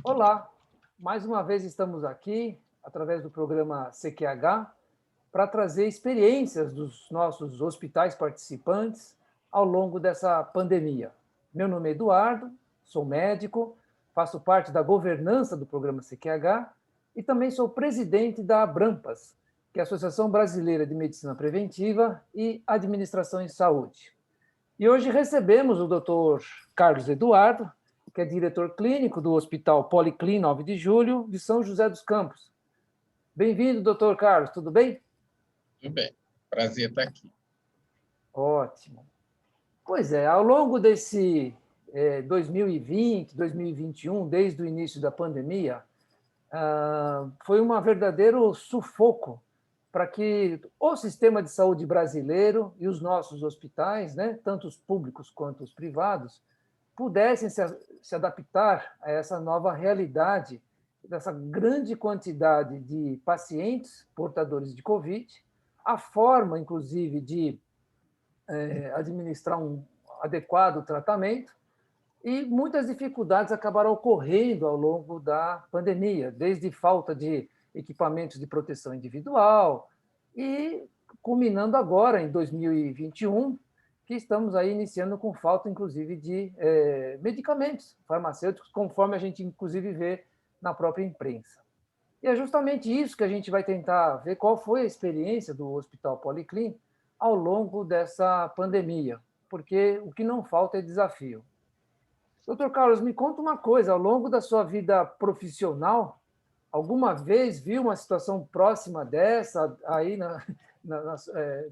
Olá, mais uma vez estamos aqui, através do programa CQH, para trazer experiências dos nossos hospitais participantes ao longo dessa pandemia. Meu nome é Eduardo, sou médico, faço parte da governança do programa CQH e também sou presidente da Abrampas, que é a Associação Brasileira de Medicina Preventiva e Administração em Saúde. E hoje recebemos o Dr. Carlos Eduardo, que é diretor clínico do Hospital Policlin 9 de Julho, de São José dos Campos. Bem-vindo, doutor Carlos, tudo bem? Tudo bem, prazer estar aqui. Ótimo. Pois é, ao longo desse 2020, 2021, desde o início da pandemia, foi um verdadeiro sufoco para que o sistema de saúde brasileiro e os nossos hospitais, né, tanto os públicos quanto os privados, pudessem se adaptar a essa nova realidade, dessa grande quantidade de pacientes portadores de Covid, a forma, inclusive, de administrar um adequado tratamento, e muitas dificuldades acabaram ocorrendo ao longo da pandemia, desde falta de equipamentos de proteção individual e culminando agora em 2021, que estamos aí iniciando com falta, inclusive, de medicamentos farmacêuticos, conforme a gente, inclusive, vê na própria imprensa. E é justamente isso que a gente vai tentar ver qual foi a experiência do Hospital Policlin ao longo dessa pandemia, porque o que não falta é desafio. Doutor Carlos, me conta uma coisa, ao longo da sua vida profissional, alguma vez viu uma situação próxima dessa aí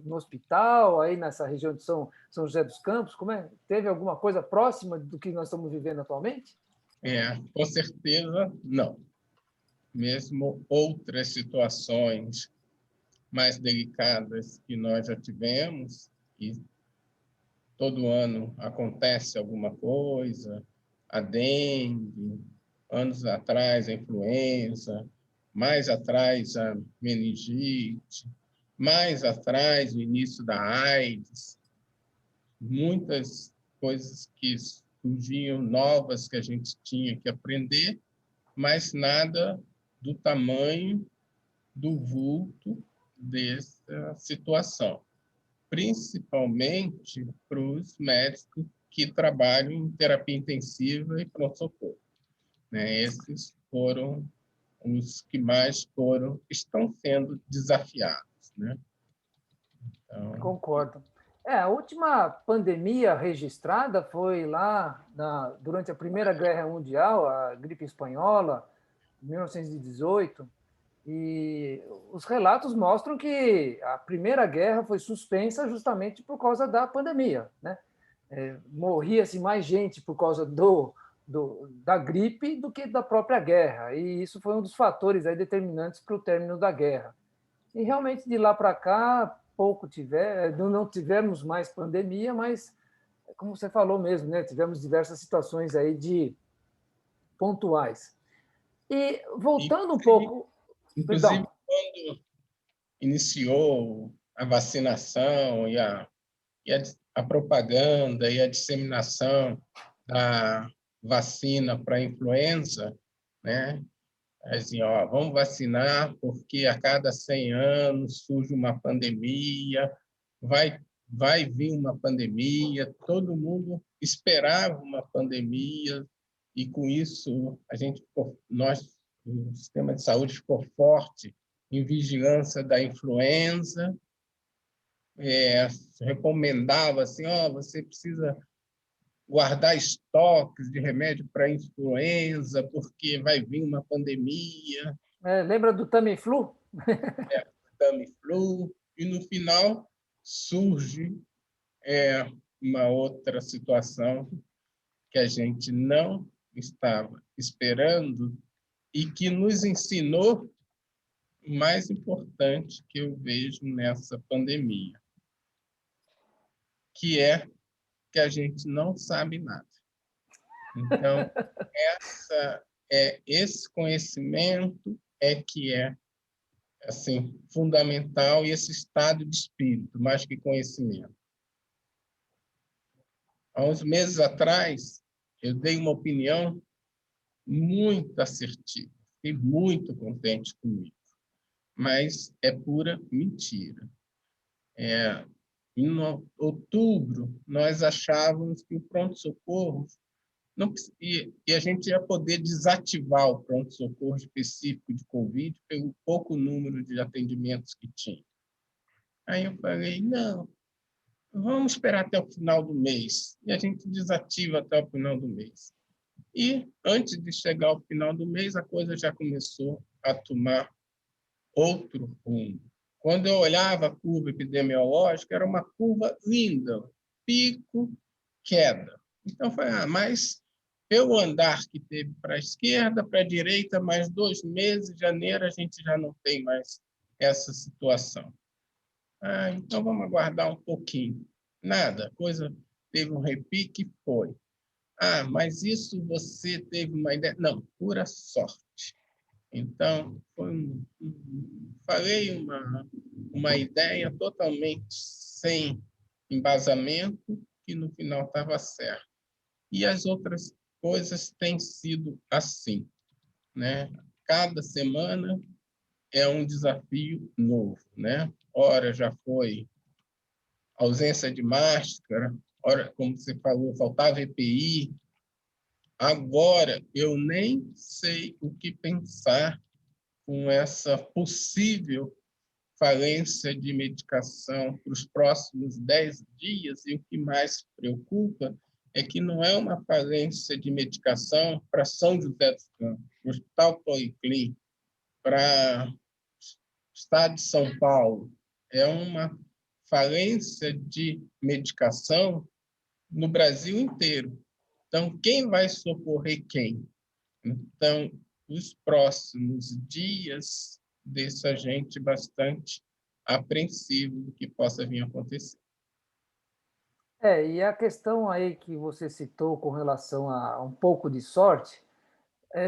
no hospital, aí nessa região de São José dos Campos? Como é? Teve alguma coisa próxima do que nós estamos vivendo atualmente? Com certeza, não. Mesmo outras situações mais delicadas que nós já tivemos, e todo ano acontece alguma coisa, a dengue, anos atrás a influenza, mais atrás a meningite, mais atrás o início da AIDS, muitas coisas que surgiam novas que a gente tinha que aprender, mas nada do tamanho do vulto dessa situação, principalmente para os médicos que trabalham em terapia intensiva e pronto-socorro, né? Esses foram os que mais estão sendo desafiados, né? Então, Concordo. A última pandemia registrada foi lá durante a Primeira Guerra Mundial, a gripe espanhola, em 1918, e os relatos mostram que a Primeira Guerra foi suspensa justamente por causa da pandemia, né? Morria-se mais gente por causa da gripe do que da própria guerra, e isso foi um dos fatores aí determinantes para o término da guerra. E realmente de lá para cá, não tivemos mais pandemia, mas, como você falou mesmo, né, tivemos diversas situações aí de pontuais. E voltando um inclusive, pouco, inclusive perdão, quando iniciou a vacinação e a propaganda e a disseminação da vacina para a influenza, né? Assim, ó, vamos vacinar porque a cada 100 anos surge uma pandemia, vai vir uma pandemia, todo mundo esperava uma pandemia e com isso o sistema de saúde ficou forte em vigilância da influenza, recomendava assim, você precisa guardar estoques de remédio para influenza, porque vai vir uma pandemia, lembra do Tamiflu? Tamiflu, e no final surge uma outra situação que a gente não estava esperando e que nos ensinou o mais importante que eu vejo nessa pandemia, que é que a gente não sabe nada. Então, esse conhecimento que é assim fundamental, e esse estado de espírito, mais que conhecimento. Há uns meses atrás, eu dei uma opinião muito assertivo. Fiquei muito contente comigo. Mas é pura mentira. Em outubro, nós achávamos que o pronto-socorro não, e a gente ia poder desativar o pronto-socorro específico de Covid pelo pouco número de atendimentos que tinha. Aí eu falei, não, vamos esperar até o final do mês. E a gente desativa até o final do mês. E, antes de chegar ao final do mês, a coisa já começou a tomar outro rumo. Quando eu olhava a curva epidemiológica, era uma curva linda, pico, queda. Então, foi, mas pelo andar que teve para a esquerda, para a direita, mais 2 meses, janeiro, a gente já não tem mais essa situação. Então vamos aguardar um pouquinho. Nada, a coisa teve um repique e foi. Mas isso você teve uma ideia? Não, pura sorte. Então, falei uma ideia totalmente sem embasamento, que no final estava certo. E as outras coisas têm sido assim, né? Cada semana é um desafio novo, né? Ora já foi ausência de máscara, ora, como você falou, faltava EPI. Agora eu nem sei o que pensar com essa possível falência de medicação para os próximos 10 dias, e o que mais preocupa é que não é uma falência de medicação para São José dos Campos, para o Hospital Policlínico, para o Estado de São Paulo. É uma falência de medicação no Brasil inteiro. Então, quem vai socorrer quem? Então, os próximos dias deixa a gente bastante apreensivo do que possa vir a acontecer. E a questão aí que você citou com relação a um pouco de sorte,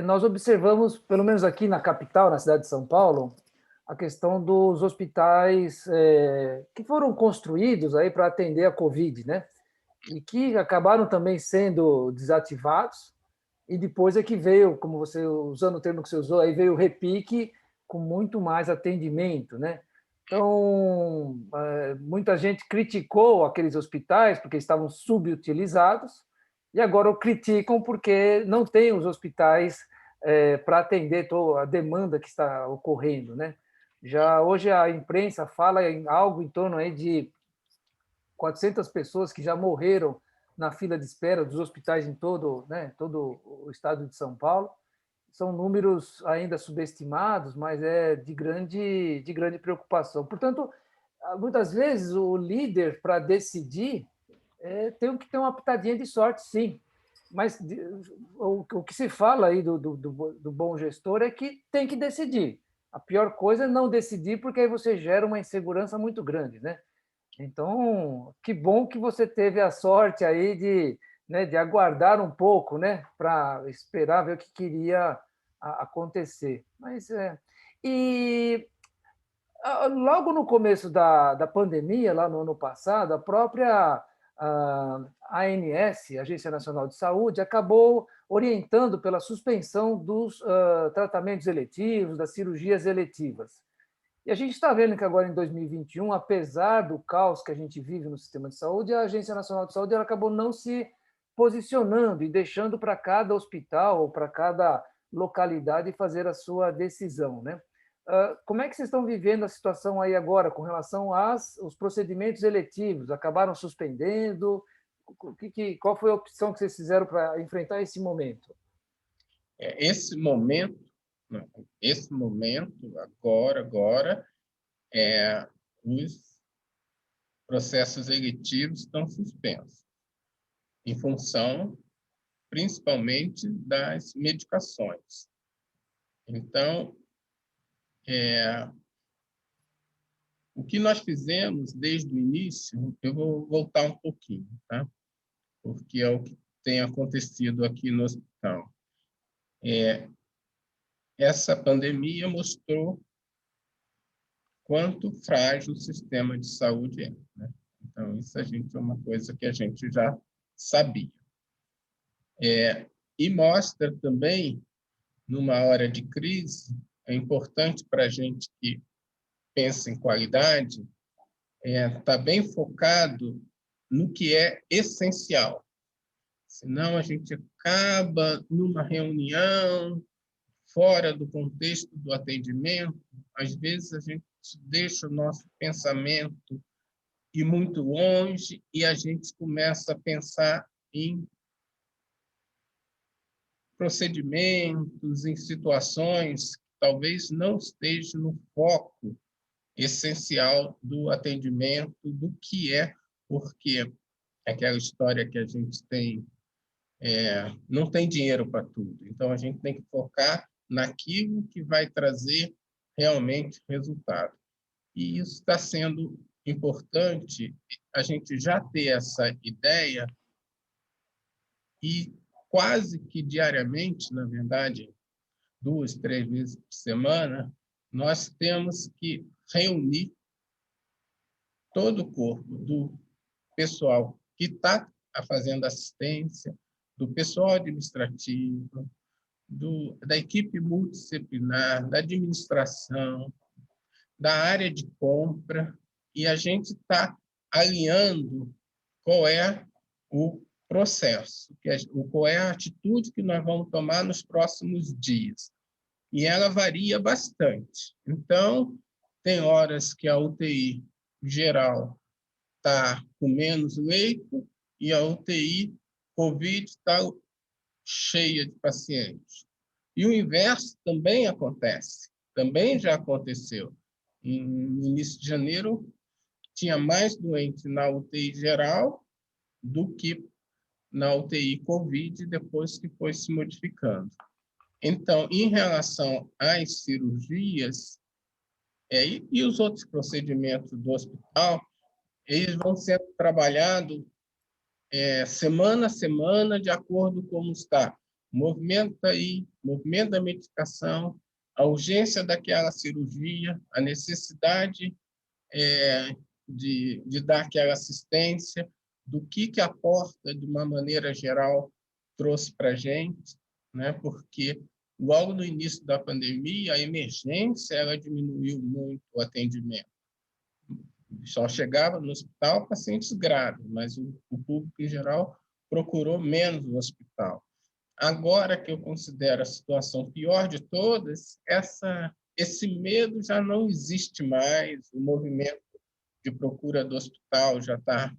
nós observamos, pelo menos aqui na capital, na cidade de São Paulo, a questão dos hospitais que foram construídos aí para atender a Covid, né? E que acabaram também sendo desativados, e depois é que veio, como você, usando o termo que você usou, aí veio o repique com muito mais atendimento, né? Então, muita gente criticou aqueles hospitais porque estavam subutilizados, e agora o criticam porque não tem os hospitais para atender toda a demanda que está ocorrendo, né? Já hoje a imprensa fala em algo em torno aí de 400 pessoas que já morreram na fila de espera dos hospitais em todo, né, todo o estado de São Paulo. São números ainda subestimados, mas é de grande preocupação. Portanto, muitas vezes o líder, para decidir, tem que ter uma pitadinha de sorte, sim. Mas o que se fala aí do bom gestor é que tem que decidir. A pior coisa é não decidir, porque aí você gera uma insegurança muito grande, né? Então, que bom que você teve a sorte aí de aguardar um pouco, né, para esperar ver o que queria acontecer. E logo no começo da pandemia, lá no ano passado, a própria ANS, Agência Nacional de Saúde, acabou orientando pela suspensão dos tratamentos eletivos, das cirurgias eletivas. E a gente está vendo que agora, em 2021, apesar do caos que a gente vive no sistema de saúde, a Agência Nacional de Saúde ela acabou não se posicionando e deixando para cada hospital ou para cada localidade fazer a sua decisão, né? Como é que vocês estão vivendo a situação aí agora com relação aos procedimentos eletivos? Acabaram suspendendo? Qual foi a opção que vocês fizeram para enfrentar esse momento? Esse momento, não, esse momento, agora, os processos eletivos estão suspensos, em função, principalmente, das medicações. Então, o que nós fizemos desde o início, eu vou voltar um pouquinho, tá? Porque é o que tem acontecido aqui no hospital. Essa pandemia mostrou quanto frágil o sistema de saúde é, né? Então, isso é uma coisa que a gente já sabia. E mostra também numa hora de crise, é importante para a gente que pensa em qualidade, estar bem focado no que é essencial. Senão a gente acaba numa reunião, fora do contexto do atendimento, às vezes a gente deixa o nosso pensamento ir muito longe e a gente começa a pensar em procedimentos, em situações que talvez não estejam no foco essencial do atendimento, do que é, porque aquela história que a gente tem, não tem dinheiro para tudo. Então, a gente tem que focar naquilo que vai trazer realmente resultado. E isso está sendo importante, a gente já ter essa ideia e quase que diariamente, na verdade, 2, 3 vezes por semana, nós temos que reunir todo o corpo do pessoal que está fazendo assistência, do pessoal administrativo, da equipe multidisciplinar, da administração, da área de compra, e a gente está alinhando qual é o processo, qual é a atitude que nós vamos tomar nos próximos dias. E ela varia bastante. Então, tem horas que a UTI geral está com menos leito e a UTI COVID está cheia de pacientes. E o inverso também acontece, também já aconteceu. No início de janeiro, tinha mais doente na UTI geral do que na UTI COVID, depois que foi se modificando. Então, em relação às cirurgias e os outros procedimentos do hospital, eles vão sendo trabalhados semana a semana, de acordo com como está o movimento aí, o movimento da medicação, a urgência daquela cirurgia, a necessidade de dar aquela assistência, do que a porta, de uma maneira geral, trouxe para a gente, né? Porque logo no início da pandemia, a emergência ela diminuiu muito o atendimento. Só chegava no hospital pacientes graves, mas o público em geral procurou menos o hospital. Agora que eu considero a situação pior de todas, esse medo já não existe mais, o movimento de procura do hospital já está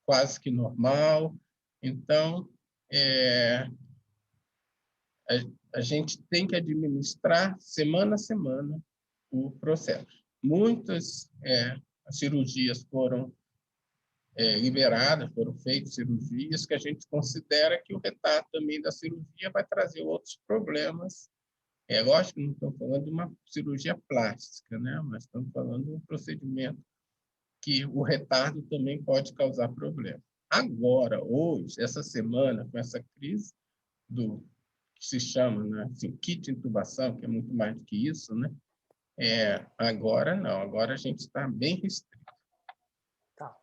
quase que normal. Então, a gente tem que administrar semana a semana o processo. Muitas cirurgias foram liberadas, foram feitas cirurgias que a gente considera que o retardo também da cirurgia vai trazer outros problemas. Lógico que não estamos falando de uma cirurgia plástica, né? Mas estamos falando de um procedimento que o retardo também pode causar problema. Agora, hoje, essa semana, com essa crise que se chama, né, assim, kit de intubação, que é muito mais do que isso, né? Agora não, agora a gente está bem restrito. Tá.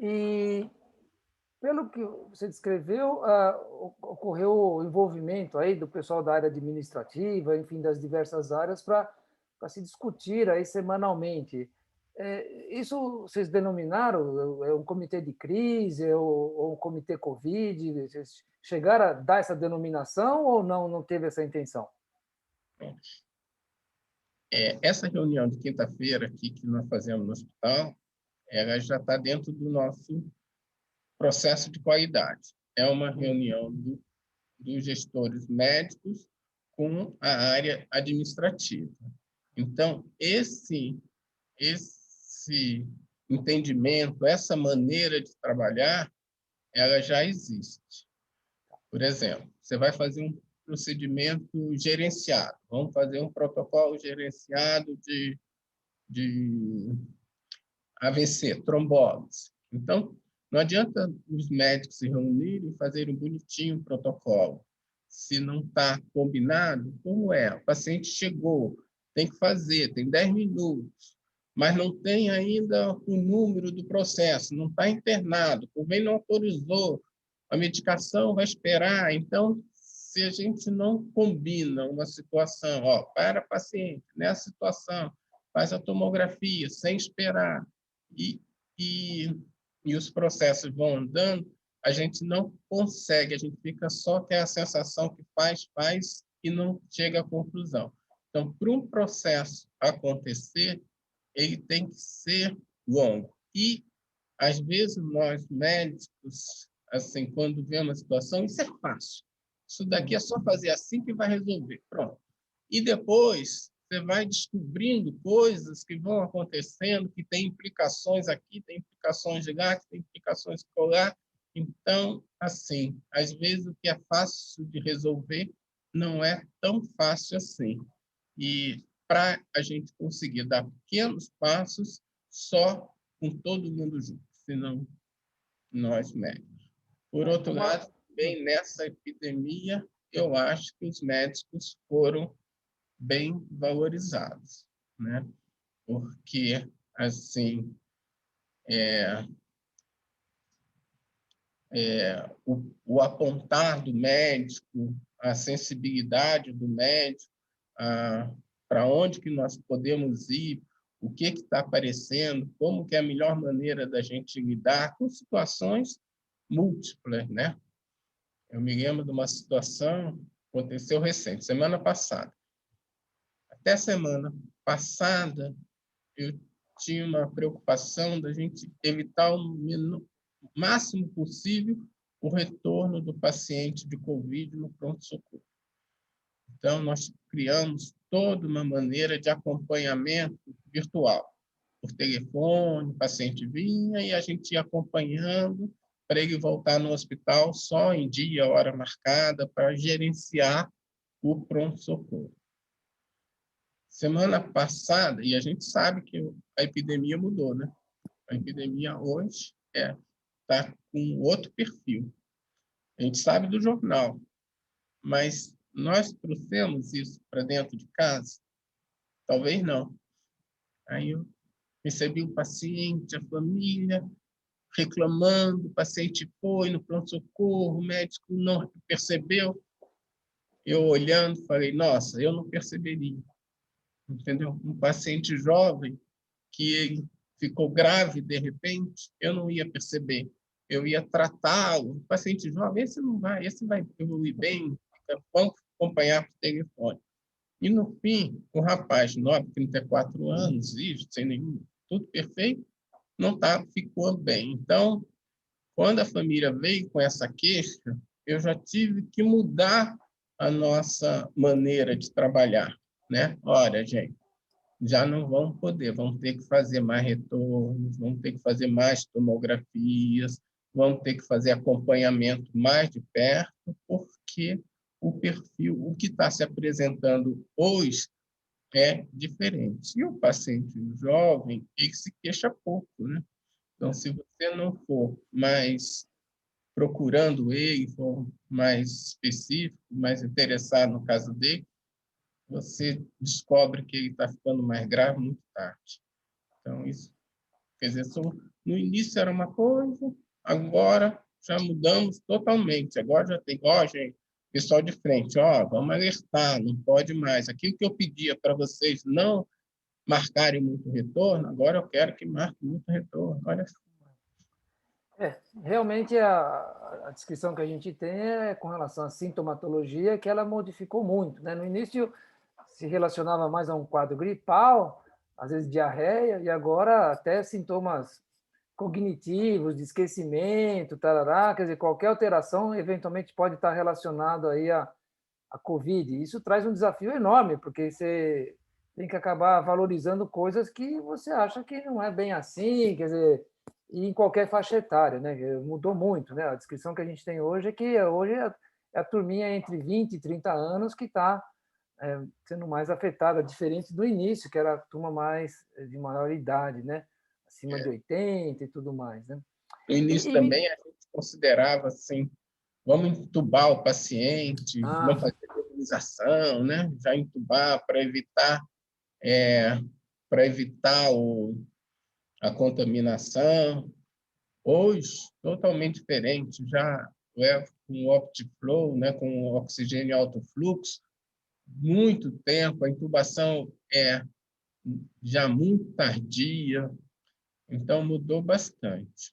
E, pelo que você descreveu, ocorreu o envolvimento aí do pessoal da área administrativa, enfim, das diversas áreas, para se discutir aí semanalmente. Isso vocês denominaram um comitê de crise ou um comitê Covid? Vocês chegaram a dar essa denominação ou não teve essa intenção? Essa reunião de quinta-feira aqui que nós fazemos no hospital, ela já está dentro do nosso processo de qualidade. É uma reunião dos gestores médicos com a área administrativa. Então, esse entendimento, essa maneira de trabalhar, ela já existe. Por exemplo, você vai fazer um procedimento gerenciado. Vamos fazer um protocolo gerenciado de AVC, trombose. Então, não adianta os médicos se reunirem e fazerem um bonitinho protocolo. Se não está combinado, como é? O paciente chegou, tem que fazer, tem 10 minutos, mas não tem ainda o número do processo, não está internado, o convênio não autorizou, a medicação vai esperar. Então, se a gente não combina uma situação, ó, para paciente, nessa situação, faz a tomografia sem esperar, e, e, e os processos vão andando, a gente não consegue, a gente fica só com a sensação que faz e não chega à conclusão. Então, para um processo acontecer, ele tem que ser longo. E, às vezes, nós médicos, assim, quando vemos uma situação, isso é fácil. Isso daqui é só fazer assim que vai resolver. Pronto. E depois você vai descobrindo coisas que vão acontecendo, que tem implicações aqui, tem implicações de lá, que tem implicações lá. Então, assim, às vezes o que é fácil de resolver não é tão fácil assim. E para a gente conseguir dar pequenos passos, só com todo mundo junto, senão nós médicos. Por outro lado, bem nessa epidemia, eu acho que os médicos foram bem valorizados, né? Porque, assim, o apontar do médico, a sensibilidade do médico, para onde que nós podemos ir, o que está aparecendo, como que é a melhor maneira da gente lidar com situações múltiplas, né? Eu me lembro de uma situação que aconteceu recente, semana passada. Até semana passada, eu tinha uma preocupação da gente evitar o máximo possível o retorno do paciente de Covid no pronto-socorro. Então, nós criamos toda uma maneira de acompanhamento virtual. Por telefone, o paciente vinha e a gente ia acompanhando para ele voltar no hospital só em dia, hora marcada, para gerenciar o pronto-socorro. Semana passada, e a gente sabe que a epidemia mudou, né? A epidemia hoje está com outro perfil. A gente sabe do jornal, mas nós trouxemos isso para dentro de casa? Talvez não. Aí eu recebi o paciente, a família, reclamando, o paciente foi no pronto-socorro, o médico não percebeu. Eu olhando, falei, nossa, eu não perceberia. Entendeu? Um paciente jovem que ele ficou grave de repente, eu não ia perceber. Eu ia tratá-lo. O paciente jovem, esse vai evoluir bem, vamos acompanhar por telefone. E, no fim, o rapaz, nobre, 34 anos, isso, sem nenhum, tudo perfeito, não ficou bem. Então, quando a família veio com essa queixa, eu já tive que mudar a nossa maneira de trabalhar, né? Olha, gente, já não vão poder, vão ter que fazer mais retornos, vão ter que fazer mais tomografias, vão ter que fazer acompanhamento mais de perto, porque o perfil, o que está se apresentando hoje é diferente. E o paciente jovem, ele se queixa pouco, né? Então, se você não for mais procurando ele, for mais específico, mais interessado no caso dele, você descobre que ele está ficando mais grave muito tarde. Então, isso, quer dizer, no início era uma coisa, agora já mudamos totalmente. Agora já tem, gente, pessoal de frente, vamos alertar, não pode mais. Aquilo que eu pedia para vocês não marcarem muito retorno, agora eu quero que marque muito retorno. Olha só. Realmente a descrição que a gente tem é com relação à sintomatologia, que ela modificou muito, né? No início se relacionava mais a um quadro gripal, às vezes diarreia, e agora até sintomas cognitivos, de esquecimento, tarará, quer dizer, qualquer alteração eventualmente pode estar relacionado aí a Covid. Isso traz um desafio enorme, porque você tem que acabar valorizando coisas que você acha que não é bem assim, quer dizer, e em qualquer faixa etária, né? Mudou muito, né? A descrição que a gente tem hoje é que hoje é a turminha entre 20 e 30 anos que está sendo mais afetada, diferente do início, que era a turma mais de maior idade, né? Acima de 80 e tudo mais, né? No início também a gente considerava assim, vamos entubar o paciente, não fazer nebulização, né? Já entubar para evitar a contaminação. Hoje, totalmente diferente. Já com OptiFlow, né, com oxigênio alto fluxo, muito tempo, a intubação é já muito tardia, então mudou bastante.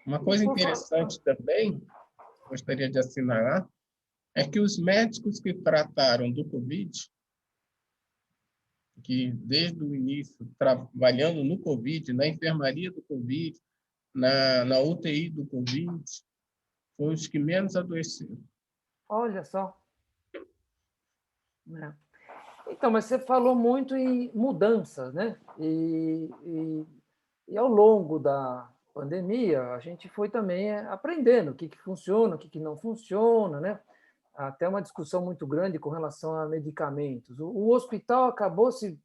Uma E coisa por favor, interessante também, gostaria de assinalar, é que os médicos que trataram do Covid, que desde o início, trabalhando no Covid, na enfermaria do Covid, na UTI do Covid, foram os que menos adoeceram. olha só. Né? Então, mas você falou muito em mudanças, né? E ao longo da pandemia, a gente foi também aprendendo o que funciona, o que não funciona, né? Até uma discussão muito grande com relação a medicamentos. O hospital acabou se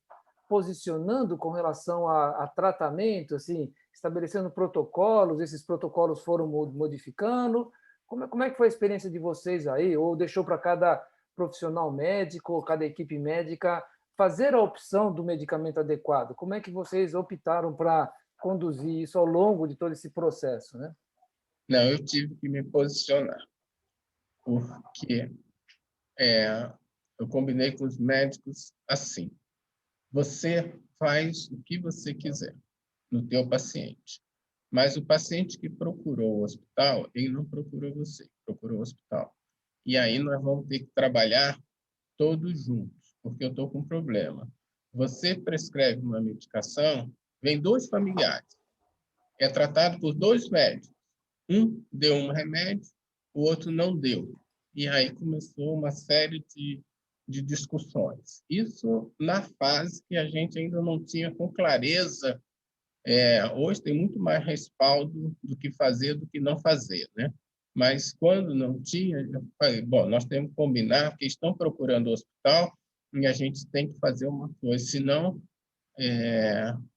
posicionando com relação a tratamento, assim, estabelecendo protocolos, esses protocolos foram modificando. Como é que foi a experiência de vocês aí? Ou deixou para cada profissional médico, ou cada equipe médica, fazer a opção do medicamento adequado? Como é que vocês optaram para conduzir isso ao longo de todo esse processo, né? Não, eu tive que me posicionar, porque eu combinei com os médicos assim: você faz o que você quiser no teu paciente, mas o paciente que procurou o hospital, ele não procurou você, procurou o hospital. E aí nós vamos ter que trabalhar todos juntos, porque eu estou com um problema. Você prescreve uma medicação, vem dois familiares, é tratado por dois médicos. Um deu um remédio, o outro não deu. E aí começou uma série de discussões. Isso na fase que a gente ainda não tinha com clareza. Hoje tem muito mais respaldo do que fazer do que não fazer, né? Mas quando não tinha, eu falei, bom, nós temos que combinar, porque estão procurando o hospital e a gente tem que fazer uma coisa, senão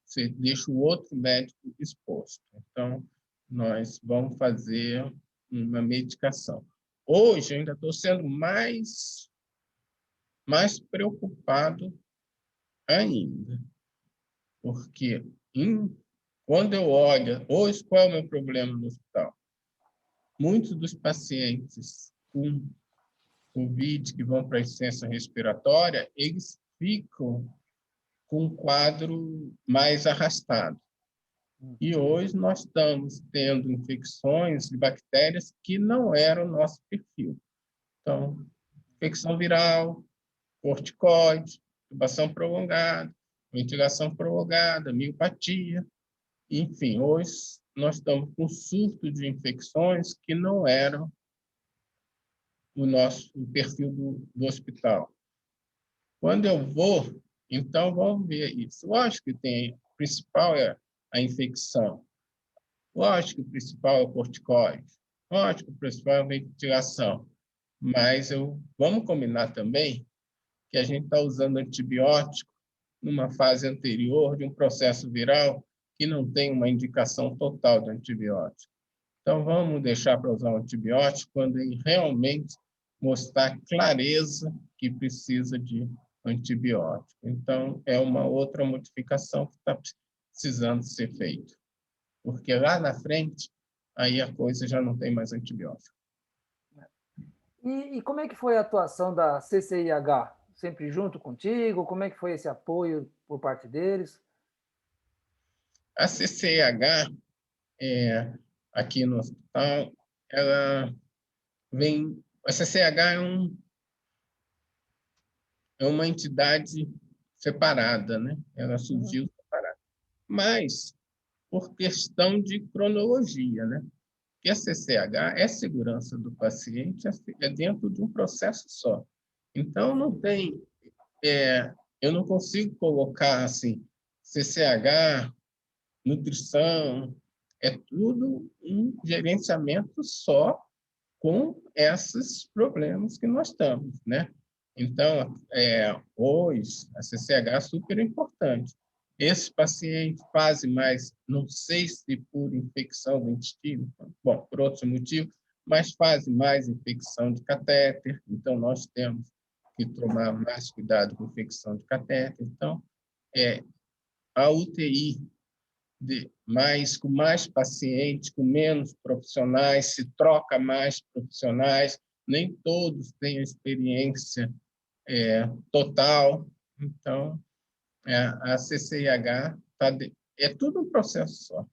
você deixa o outro médico exposto. Então, nós vamos fazer uma medicação. Hoje, eu ainda estou sendo mais preocupado ainda, porque quando eu olho, hoje, qual é o meu problema no hospital? Muitos dos pacientes com Covid que vão para a insuficiência respiratória, eles ficam com um quadro mais arrastado. E hoje nós estamos tendo infecções de bactérias que não eram o nosso perfil. Então, infecção viral, corticoide, intubação prolongada, ventilação prolongada, miopatia. Enfim, hoje nós estamos com surto de infecções que não eram o perfil do hospital. Quando eu vou, então vamos ver isso. Lógico que o principal é a infecção. Lógico que o principal é o corticoide. Lógico que o principal é a ventilação. Mas vamos combinar também que a gente está usando antibiótico numa fase anterior de um processo viral que não tem uma indicação total de antibiótico. Então, vamos deixar para usar o antibiótico quando ele realmente mostrar clareza que precisa de antibiótico. Então, é uma outra modificação que está precisando ser feita. Porque lá na frente, aí a coisa já não tem mais antibiótico. E como é que foi a atuação da CCIH? Sempre junto contigo? Como é que foi esse apoio por parte deles? A CCH, aqui no hospital, ela vem... A CCH é uma entidade separada, né? Ela surgiu separada. Mas, por questão de cronologia, né? Porque a CCH é segurança do paciente, é dentro de um processo só. Então, não tem... eu não consigo colocar assim, CCH, nutrição, é tudo um gerenciamento só com esses problemas que nós estamos, né? Então, hoje, a CCH é super importante. Esses pacientes fazem mais, não sei se por infecção do intestino, bom, por outros motivos, mas fazem mais infecção de catéter, então nós temos que tomar mais cuidado com infecção de catéter. Então, a UTI com mais pacientes, com menos profissionais, se troca mais profissionais, nem todos têm a experiência total. Então, a CCIH é tudo um processo só,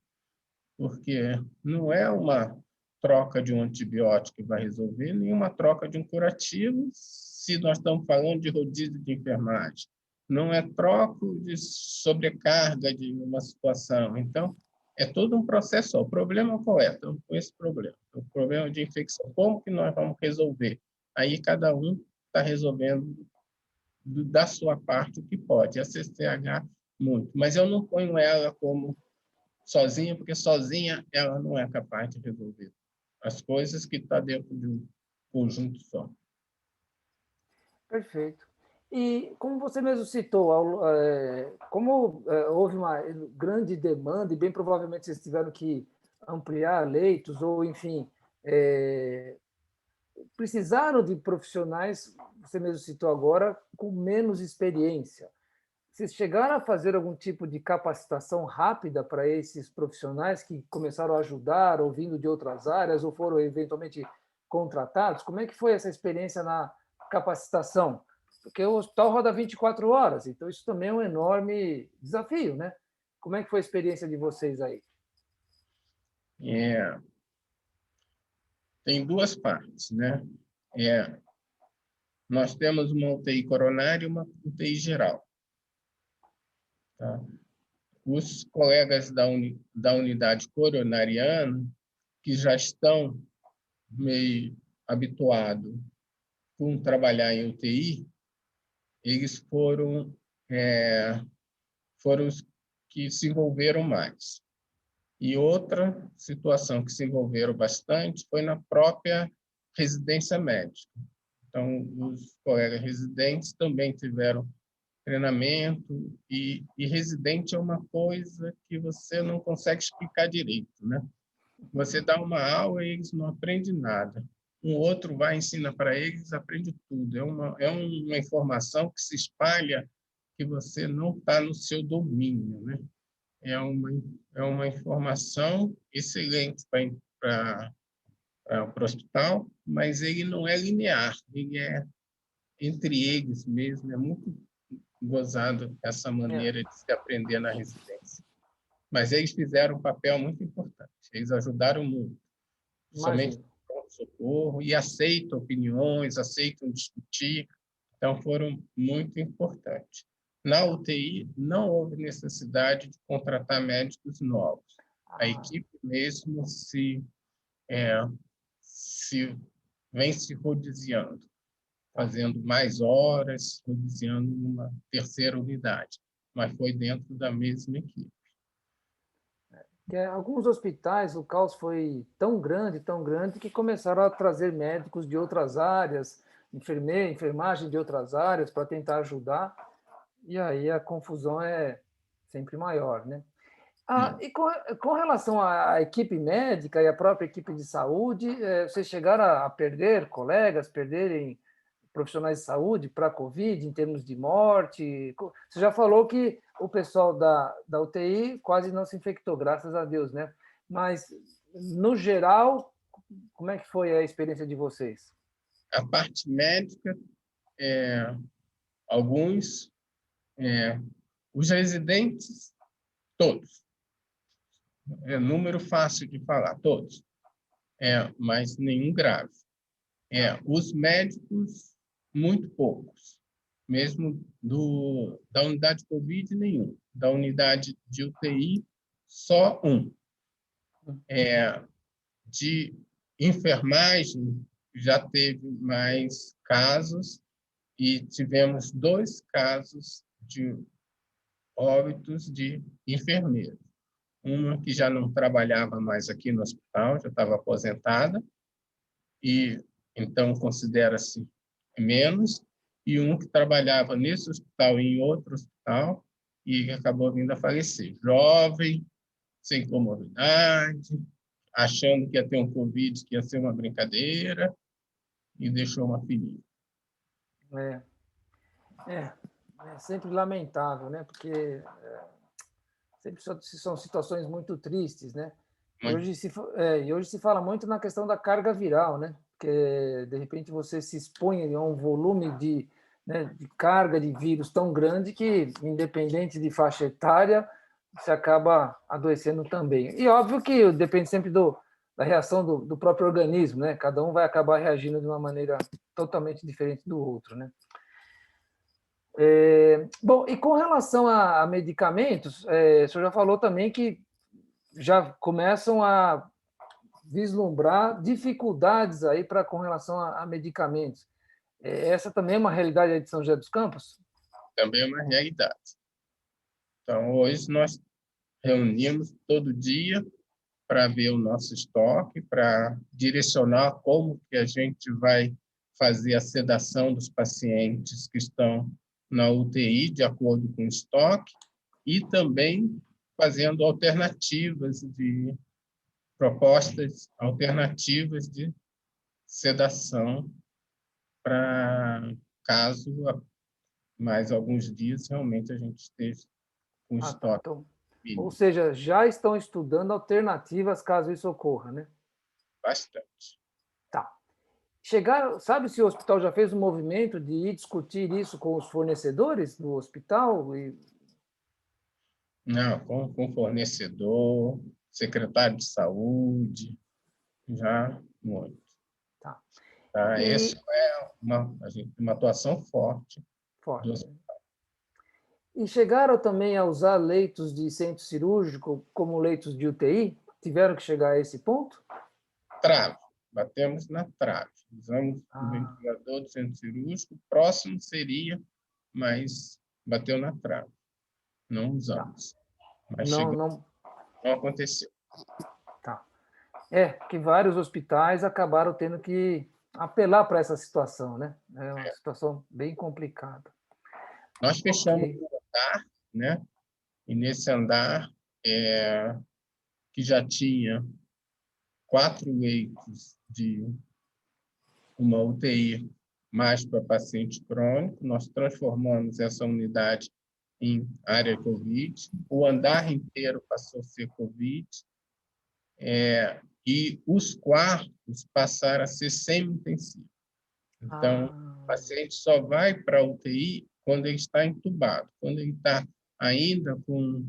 porque não é uma troca de um antibiótico que vai resolver, nem uma troca de um curativo, se nós estamos falando de rodízio de enfermagem. Não é troca de sobrecarga de uma situação. Então, é todo um processo só. O problema qual é? Então, com esse problema. O problema de infecção, como que nós vamos resolver? Aí cada um está resolvendo da sua parte o que pode. A CCH, muito. Mas eu não ponho ela como sozinha, porque sozinha ela não é capaz de resolver as coisas que está dentro de um conjunto só. Perfeito. E como você mesmo citou, como houve uma grande demanda e bem provavelmente vocês tiveram que ampliar leitos ou, enfim, precisaram de profissionais, você mesmo citou agora, com menos experiência. Vocês chegaram a fazer algum tipo de capacitação rápida para esses profissionais que começaram a ajudar, ou vindo de outras áreas, ou foram eventualmente contratados? Como é que foi essa experiência na capacitação? Porque o hospital roda 24 horas, então isso também é um enorme desafio, né? Como é que foi a experiência de vocês aí? Tem duas partes, né? Nós temos uma UTI coronária e uma UTI geral. Tá? Os colegas da unidade coronariana, que já estão meio habituados com trabalhar em UTI, eles foram os que se envolveram mais. E outra situação que se envolveram bastante foi na própria residência médica. Então, os colegas residentes também tiveram treinamento, e residente é uma coisa que você não consegue explicar direito, né? Você dá uma aula e eles não aprendem nada. Um outro vai ensina para eles, aprende tudo. É uma informação que se espalha que você não está no seu domínio, né? É uma informação excelente para o hospital, mas ele não é linear, ele é entre eles mesmo, é muito gozado essa maneira de se aprender na residência. Mas eles fizeram um papel muito importante, eles ajudaram muito, somente Imagino. no pronto-socorro, e aceitam opiniões, aceitam discutir, então foram muito importantes. Na UTI, não houve necessidade de contratar médicos novos. A equipe mesmo vem se rodiziando, fazendo mais horas, rodiziando numa terceira unidade, mas foi dentro da mesma equipe. Alguns hospitais, o caos foi tão grande, que começaram a trazer médicos de outras áreas, enfermagem de outras áreas, para tentar ajudar, e aí a confusão é sempre maior, né? E com relação à equipe médica e à própria equipe de saúde, vocês chegaram a perder colegas, perderem profissionais de saúde para a Covid, em termos de morte? Você já falou que o pessoal da UTI quase não se infectou, graças a Deus, né? Mas, no geral, como é que foi a experiência de vocês? A parte médica, alguns, os residentes, todos, número fácil de falar, todos, mas nenhum grave. Os médicos, muito poucos, mesmo da unidade Covid, nenhum. Da unidade de UTI, só um. De enfermagem, já teve mais casos, e tivemos 2 casos de óbitos de enfermeiros. Uma que já não trabalhava mais aqui no hospital, já estava aposentada, e então considera-se menos, e um que trabalhava nesse hospital e em outro hospital, e acabou vindo a falecer. Jovem, sem comorbidade, achando que ia ter um Covid, que ia ser uma brincadeira, e deixou uma filhinha. É, é sempre lamentável, né? Porque sempre são situações muito tristes, né? Muito. E hoje se fala muito na questão da carga viral, né? Porque, de repente, você se expõe a um volume de, né, de carga de vírus tão grande que, independente de faixa etária, você acaba adoecendo também. E óbvio que depende sempre da reação do próprio organismo, né? Cada um vai acabar reagindo de uma maneira totalmente diferente do outro, né? Bom, e com relação a medicamentos, o senhor já falou também que já começam a vislumbrar dificuldades aí com relação a medicamentos. Essa também é uma realidade aí de São José dos Campos? Também é uma realidade. Então, hoje nós reunimos todo dia para ver o nosso estoque, para direcionar como que a gente vai fazer a sedação dos pacientes que estão na UTI, de acordo com o estoque, e também fazendo propostas alternativas de sedação para caso mais alguns dias realmente a gente esteja com Tá. estoque. Então, ou seja, já estão estudando alternativas caso isso ocorra, né? Bastante. Tá. Sabe se o hospital já fez um movimento de ir discutir isso com os fornecedores do hospital? Não, com fornecedor, secretário de saúde, já muito. Tá. Tá? Essa E é uma atuação forte do forte. hospital. E chegaram também a usar leitos de centro cirúrgico como leitos de UTI? Tiveram que chegar a esse ponto? Trave, batemos na trave. Usamos o Ah, ventilador do centro cirúrgico, próximo seria, mas bateu na trave. Não tá. usamos. Mas Não, chegou, não, não aconteceu. tá. Que vários hospitais acabaram tendo que apelar para essa situação, né? É uma situação bem complicada. Nós fechamos Ok. o andar, né? E nesse andar, que já tinha 4 leitos de uma UTI mais para paciente crônico, nós transformamos essa unidade em área COVID, o andar inteiro passou a ser COVID, e os quartos passaram a ser semi-intensivos. Então, o Ah, paciente só vai para a UTI quando ele está entubado. Quando ele está ainda com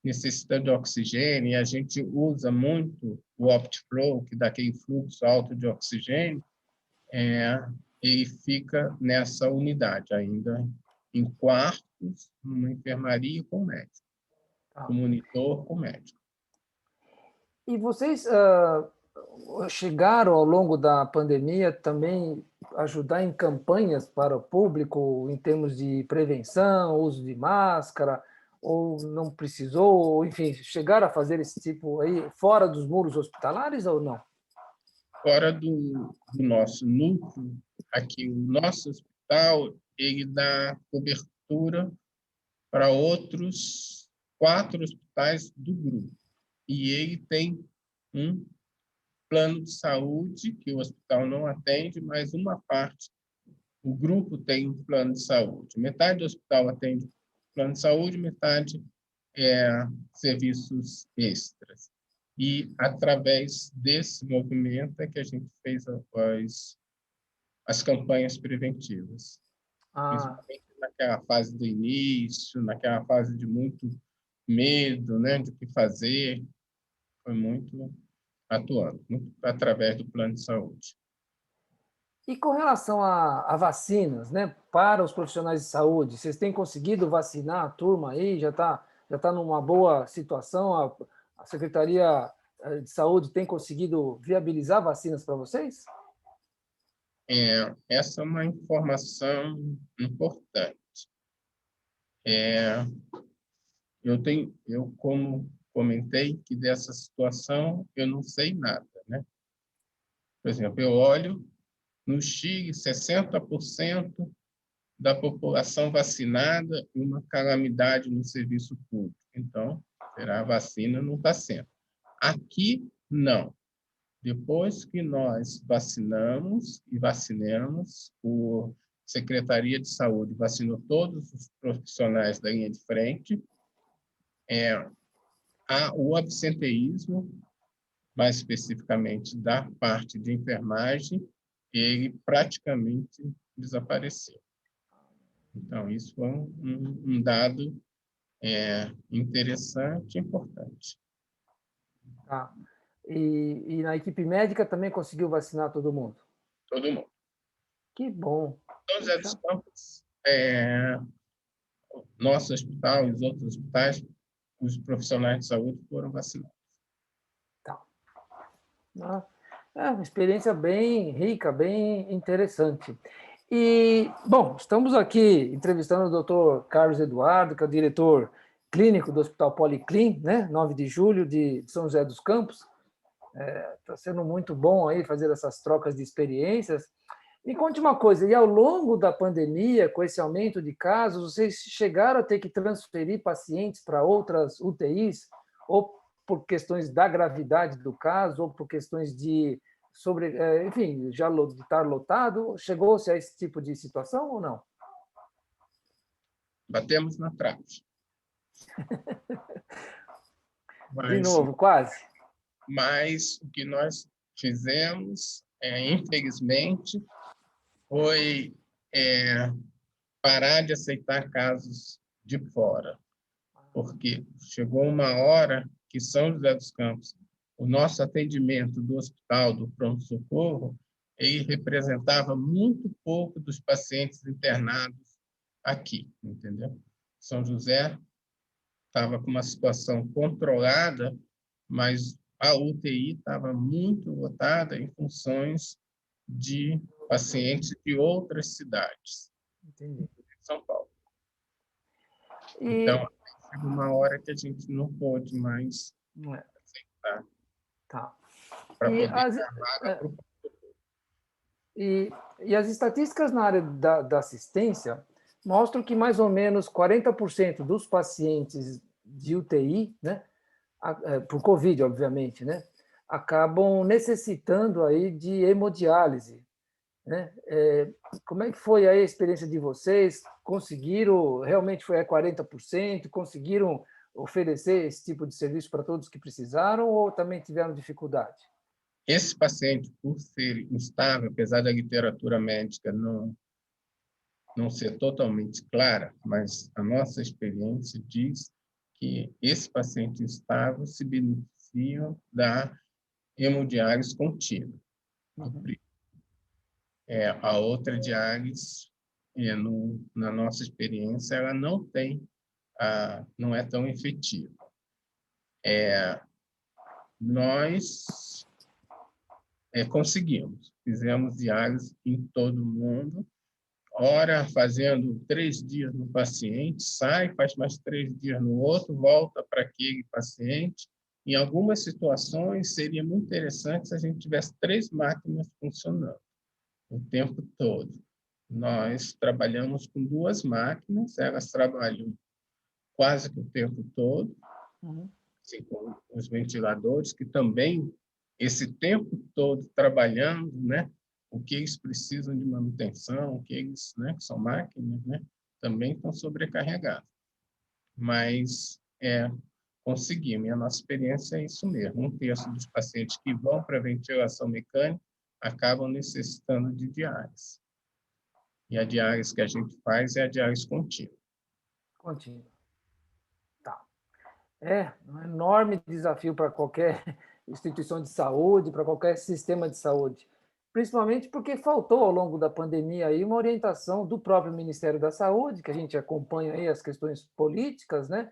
necessidade de oxigênio, e a gente usa muito o OptiFlow, que dá aquele fluxo alto de oxigênio, ele fica nessa unidade, ainda em quartos, numa enfermaria com médico, com tá. monitor com médico. E vocês chegaram ao longo da pandemia também ajudar em campanhas para o público em termos de prevenção, uso de máscara, ou não precisou, ou, enfim, chegaram a fazer esse tipo aí fora dos muros hospitalares ou não? Fora do nosso núcleo, aqui o nosso hospital, ele dá cobertura para outros 4 hospitais do grupo. E ele tem um plano de saúde, que o hospital não atende, mas uma parte, o grupo tem um plano de saúde. Metade do hospital atende plano de saúde, metade serviços extras. E, através desse movimento, é que a gente fez as campanhas preventivas. Ah, Principalmente naquela fase do início, naquela fase de muito medo, né, de o que fazer, foi muito atuando, muito através do plano de saúde. e com relação a vacinas, né, para os profissionais de saúde, vocês têm conseguido vacinar a turma aí? Já tá numa boa situação? A Secretaria de Saúde tem conseguido viabilizar vacinas para vocês? Essa é uma informação importante. Eu como comentei que dessa situação eu não sei nada, né? Por exemplo, eu olho no Chile 60% da população vacinada e uma calamidade no serviço público. Então, será a vacina não está sendo. Aqui, não. Depois que nós vacinamos e vacinamos, a Secretaria de Saúde vacinou todos os profissionais da linha de frente, o absenteísmo, mais especificamente da parte de enfermagem, ele praticamente desapareceu. Então, isso foi um dado interessante e importante. Tá. E na equipe médica também conseguiu vacinar todo mundo? Todo mundo. Que bom. São José dos Campos, nosso hospital e os outros hospitais, os profissionais de saúde foram vacinados. Tá. É uma experiência bem rica, bem interessante. E, bom, estamos aqui entrevistando o Dr. Carlos Eduardo, que é o diretor clínico do Hospital Policlin, né? 9 de julho de São José dos Campos. Está sendo muito bom aí fazer essas trocas de experiências. Me conte uma coisa, e ao longo da pandemia, com esse aumento de casos, vocês chegaram a ter que transferir pacientes para outras UTIs, ou por questões da gravidade do caso, ou por questões de enfim, já de estar lotado? Chegou-se a esse tipo de situação ou não? Batemos na trave. De novo, quase. Mas o que nós fizemos, infelizmente, foi parar de aceitar casos de fora, porque chegou uma hora que São José dos Campos, o nosso atendimento do hospital, do pronto-socorro, ele representava muito pouco dos pacientes internados aqui, entendeu? São José estava com uma situação controlada, mas a UTI estava muito lotada em funções de pacientes de outras cidades. Entendi. De São Paulo. E, então, chega uma hora que a gente não pôde mais aceitar tá. para E poder as, dar vaga para o... e as estatísticas na área da assistência mostram que mais ou menos 40% dos pacientes de UTI, né, por Covid, obviamente, né, acabam necessitando aí de hemodiálise, né? Como é que foi aí a experiência de vocês? Conseguiram, realmente foi a 40%? Conseguiram oferecer esse tipo de serviço para todos que precisaram ou também tiveram dificuldade? Esse paciente, por ser instável, apesar da literatura médica não ser totalmente clara, mas a nossa experiência diz que esse paciente instável se beneficia da hemodiálise contínua. Uhum. A outra diálise, na nossa experiência, ela não é tão efetiva. Nós conseguimos, fizemos diálise em todo mundo, ora fazendo 3 dias no paciente, sai, faz mais 3 dias no outro, volta para aquele paciente. Em algumas situações, seria muito interessante se a gente tivesse 3 máquinas funcionando o tempo todo. Nós trabalhamos com 2 máquinas, elas trabalham quase que o tempo todo, assim, com os ventiladores, que também, esse tempo todo trabalhando, né, o que eles precisam de manutenção, o que eles, né, que são máquinas, né, também estão sobrecarregados. Mas conseguimos, e a nossa experiência é isso mesmo. 1/3 dos pacientes que vão para a ventilação mecânica acabam necessitando de diálise. E a diálise que a gente faz é a diálise contínua. Contínua. Tá. Um enorme desafio para qualquer instituição de saúde, para qualquer sistema de saúde. Principalmente porque faltou ao longo da pandemia aí uma orientação do próprio Ministério da Saúde, que a gente acompanha aí as questões políticas, né?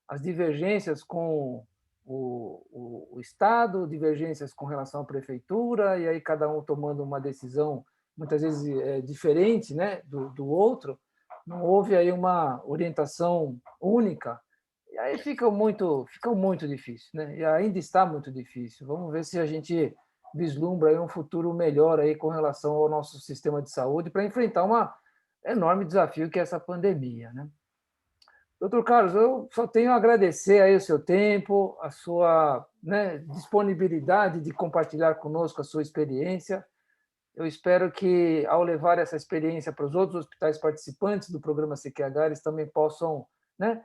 As divergências com o Estado, divergências com relação à prefeitura, e aí cada um tomando uma decisão muitas vezes diferente, né, do outro. Não houve aí uma orientação única. E aí fica muito difícil, né? E ainda está muito difícil. Vamos ver se a gente vislumbra aí um futuro melhor aí com relação ao nosso sistema de saúde para enfrentar um enorme desafio que é essa pandemia, né? Doutor Carlos, eu só tenho a agradecer aí o seu tempo, a sua, né, disponibilidade de compartilhar conosco a sua experiência. Eu espero que, ao levar essa experiência para os outros hospitais participantes do programa CQH, eles também possam né,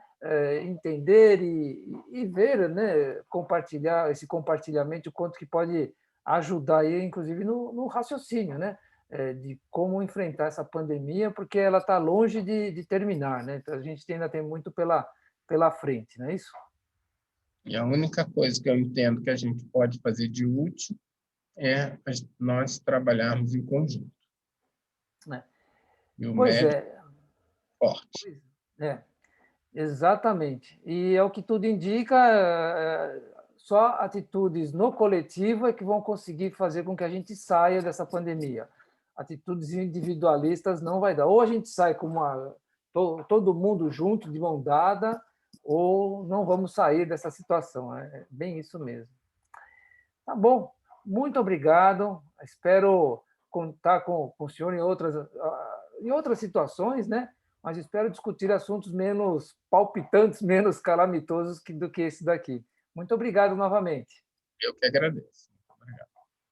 entender e ver, né, compartilhar esse compartilhamento, o quanto que pode ajudar aí, inclusive no raciocínio, né, de como enfrentar essa pandemia, porque ela está longe de terminar, né? Então a gente ainda tem muito pela frente, não é isso? E a única coisa que eu entendo que a gente pode fazer de útil é nós trabalharmos em conjunto. É. E o Pois médico é, forte. pois é. Exatamente. E é o que tudo indica, só atitudes no coletivo é que vão conseguir fazer com que a gente saia dessa pandemia. Atitudes individualistas não vai dar. Ou a gente sai com todo mundo junto, de mão dada, ou não vamos sair dessa situação. É bem isso mesmo. Tá bom. Muito obrigado. Espero contar com o senhor em outras situações, né? Mas espero discutir assuntos menos palpitantes, menos calamitosos do que esse daqui. Muito obrigado novamente. Eu que agradeço.